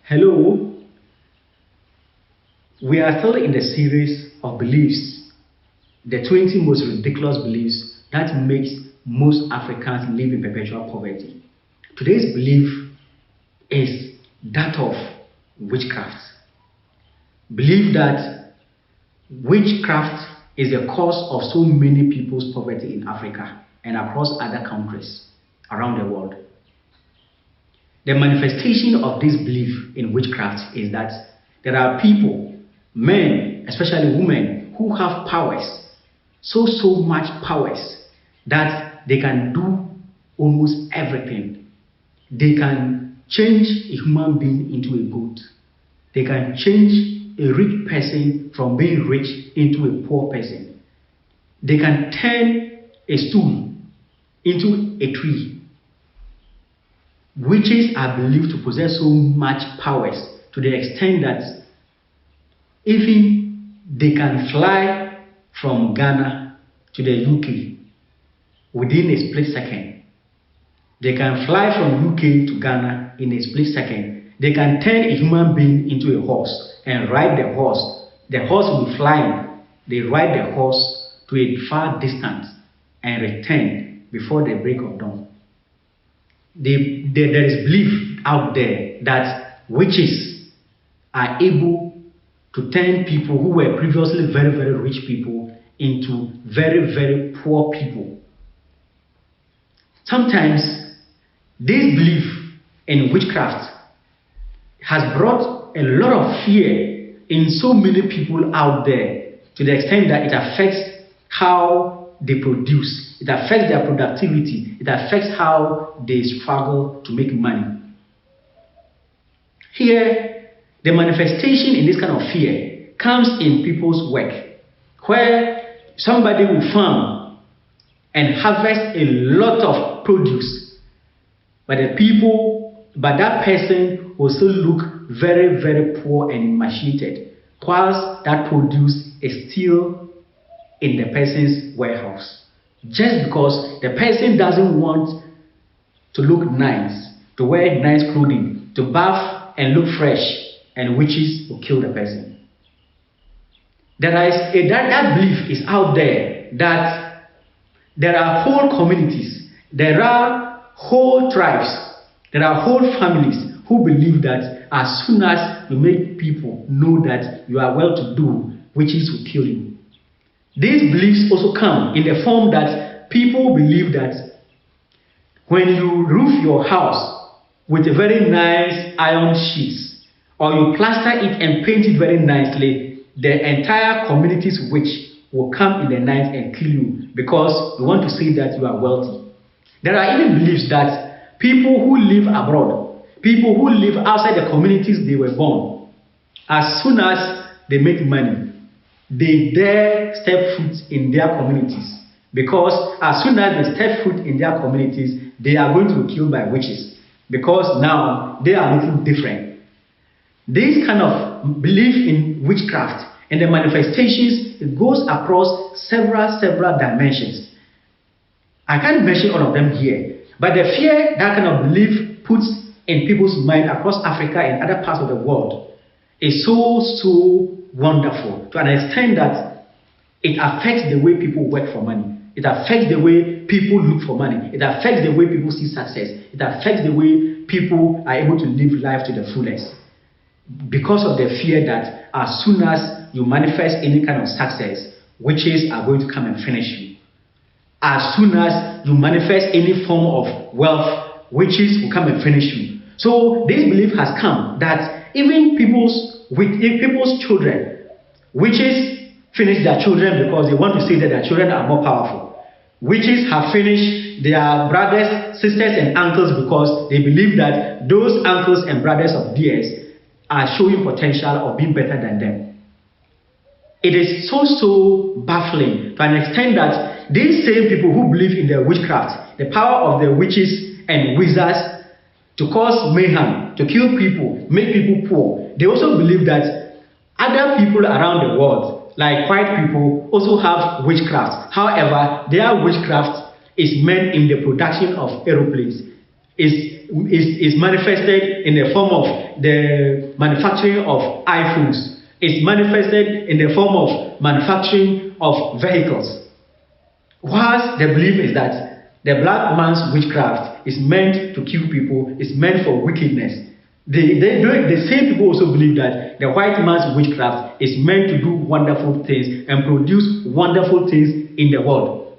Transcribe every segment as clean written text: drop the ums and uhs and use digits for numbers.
Hello, we are still in the series of beliefs, the 20 most ridiculous beliefs that makes most Africans live in perpetual poverty. Today's belief is that of witchcraft. Believe that witchcraft is the cause of so many people's poverty in Africa and across other countries around the world. The manifestation of this belief in witchcraft is that there are people, men, especially women, who have powers, so much powers, that they can do almost everything. They can change a human being into a goat. They can change a rich person from being rich into a poor person. They can turn a stool into a tree. Witches are believed to possess so much powers to the extent that even they can fly from Ghana to the UK within a split second. They can fly from UK to Ghana in a split second. They can turn a human being into a horse and ride the horse. The horse will be flying. They ride the horse to a far distance and return before the break of dawn. There is belief out there that witches are able to turn people who were previously very rich people into very poor people. Sometimes this belief in witchcraft has brought a lot of fear in so many people out there, to the extent that it affects how they produce, it affects their productivity, it affects how they struggle to make money. Here, the manifestation in this kind of fear comes in people's work, where somebody will farm and harvest a lot of produce, but that person will still look very poor and emaciated, whilst that produce is still in the person's warehouse, just because the person doesn't want to look nice, to wear nice clothing, to bath and look fresh, and witches will kill the person. That belief is out there, that there are whole communities, there are whole tribes, there are whole families who believe that as soon as you make people know that you are well to do, witches will kill you. These beliefs also come in the form that people believe that when you roof your house with a very nice iron sheets, or you plaster it and paint it very nicely, the entire community's witch will come in the night and kill you because you want to say that you are wealthy. There are even beliefs that people who live abroad, people who live outside the communities they were born, as soon as they make money, they dare step foot in their communities, because as soon as they step foot in their communities, they are going to be killed by witches, because now they are looking different. This kind of belief in witchcraft and the manifestations, it goes across several dimensions. I can't mention all of them here, but the fear that kind of belief puts in people's mind across Africa and other parts of the world is so wonderful, to an extent that it affects the way people work for money. It affects the way people look for money. It affects the way people see success. It affects the way people are able to live life to the fullest, because of the fear that as soon as you manifest any kind of success, witches are going to come and finish you. As soon as you manifest any form of wealth, witches will come and finish you. So this belief has come that even people's children, witches finish their children because they want to say that their children are more powerful. Witches have finished their brothers, sisters, and uncles because they believe that those uncles and brothers of theirs are showing potential of being better than them. It is so baffling, to an extent that these same people who believe in the witchcraft, the power of the witches and wizards to cause mayhem, to kill people, make people poor, they also believe that other people around the world, like white people, also have witchcraft. However, their witchcraft is meant in the production of aeroplanes. is manifested in the form of the manufacturing of iPhones. It's manifested in the form of manufacturing of vehicles. Whilst the belief is that the black man's witchcraft is meant to kill people, is meant for wickedness. The same people also believe that the white man's witchcraft is meant to do wonderful things and produce wonderful things in the world.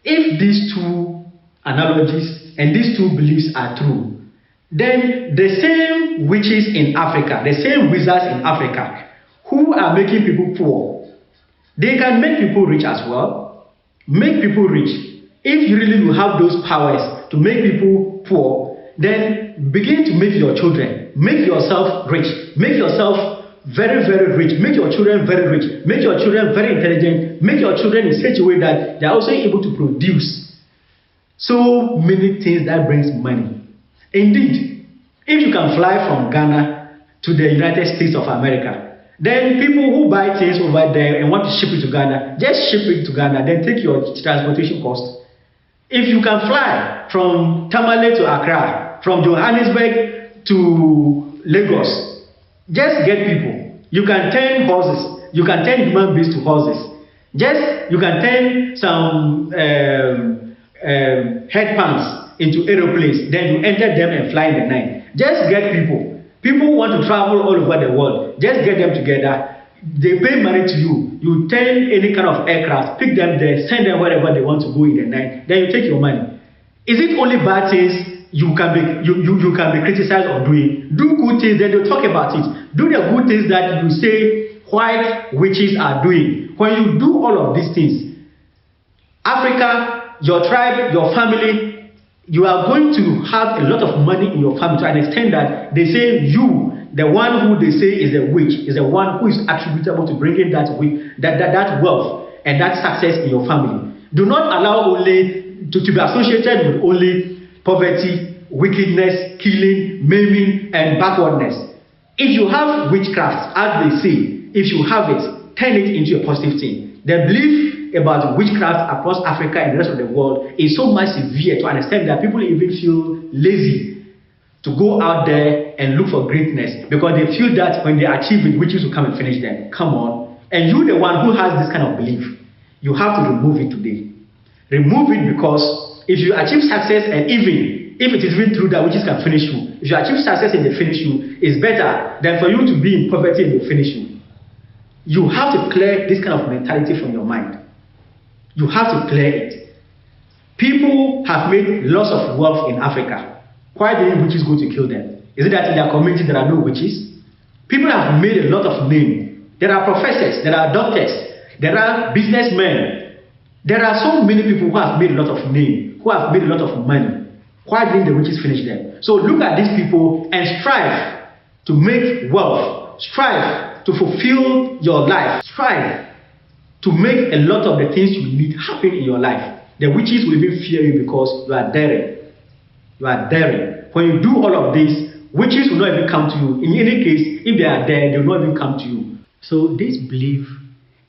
If these two analogies and these two beliefs are true, then the same witches in Africa, the same wizards in Africa, who are making people poor, they can make people rich as well. Make people rich. If you really have those powers to make people poor, then begin to make your children, make yourself rich, make yourself very, very rich, make your children very rich, make your children very intelligent, make your children in such a way that they are also able to produce so many things that brings money. Indeed, if you can fly from Ghana to the United States of America, then people who buy things over there and want to ship it to Ghana, just ship it to Ghana, then take your transportation cost. If you can fly from Tamale to Accra, from Johannesburg to Lagos, just get people. You can turn horses, you can turn human beings to horses. Just, you can turn some headpans into aeroplanes, then you enter them and fly in the night. Just get people. People who want to travel all over the world, just get them together. They pay money to you. You turn any kind of aircraft, pick them there, send them wherever they want to go in the night. Then you take your money. Is it only bad things you can be criticized of doing? Do good things, then they'll talk about it. Do the good things that you say white witches are doing. When you do all of these things, Africa, your tribe, your family, you are going to have a lot of money in your family to an extent that they say you, the one who they say is a witch, is the one who is attributable to bringing that wealth and that success in your family. Do not allow only to be associated with only poverty, wickedness, killing, maiming, and backwardness. If you have witchcraft, as they say, if you have it, turn it into a positive thing. The belief about witchcraft across Africa and the rest of the world is so much severe to an extent that people even feel lazy to go out there and look for greatness because they feel that when they achieve it, witches will come and finish them. Come on. And you, the one who has this kind of belief, you have to remove it today. Remove it, because if you achieve success, and even if it is even true that witches can finish you, if you achieve success and they finish you, it's better than for you to be in poverty and they finish you. You have to clear this kind of mentality from your mind. You have to clear it. People have made lots of wealth in Africa. Why didn't witches go to kill them? Is it that in their community there are no witches? People have made a lot of name. There are professors, there are doctors, there are businessmen. There are so many people who have made a lot of name, who have made a lot of money. Why didn't the witches finish them? So look at these people and strive to make wealth. Strive to fulfill your life. Strive to make a lot of the things you need happen in your life. The witches will even fear you because you are daring. You are daring. When you do all of this, witches will not even come to you. In any case, if they are there, they will not even come to you. So this belief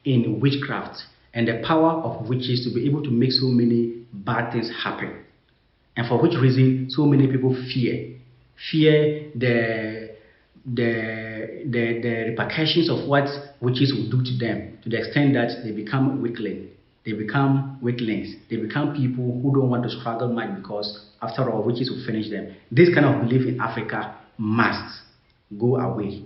in witchcraft and the power of witches to be able to make so many bad things happen, and for which reason so many people fear the repercussions of what witches will do to them, to the extent that they become weaklings. They become weaklings. They become people who don't want to struggle much because, after all, witches will finish them. This kind of belief in Africa must go away.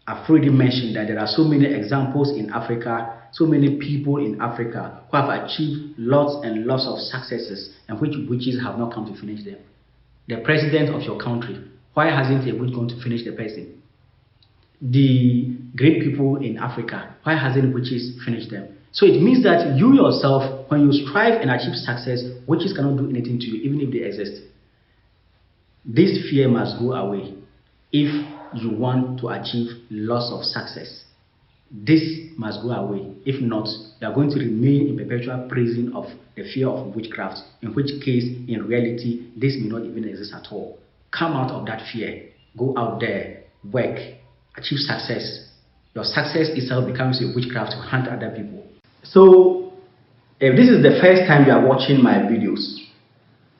I've already mentioned that there are so many examples in Africa, so many people in Africa who have achieved lots and lots of successes and which witches have not come to finish them. The president of your country, why hasn't a witch gone to finish the person? The great people in Africa, why hasn't witches finished them? So it means that you yourself, when you strive and achieve success, witches cannot do anything to you, even if they exist. This fear must go away if you want to achieve lots of success. This must go away. If not, you are going to remain in perpetual prison of the fear of witchcraft, in which case, in reality, this may not even exist at all. Come out of that fear. Go out there, work, achieve success. Your success itself becomes a witchcraft to hunt other people. So, if this is the first time you are watching my videos,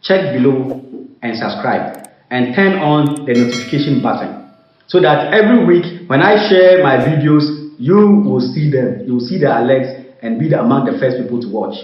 check below and subscribe, and turn on the notification button so that every week when I share my videos, you will see them. You will see the alerts and be among the first people to watch.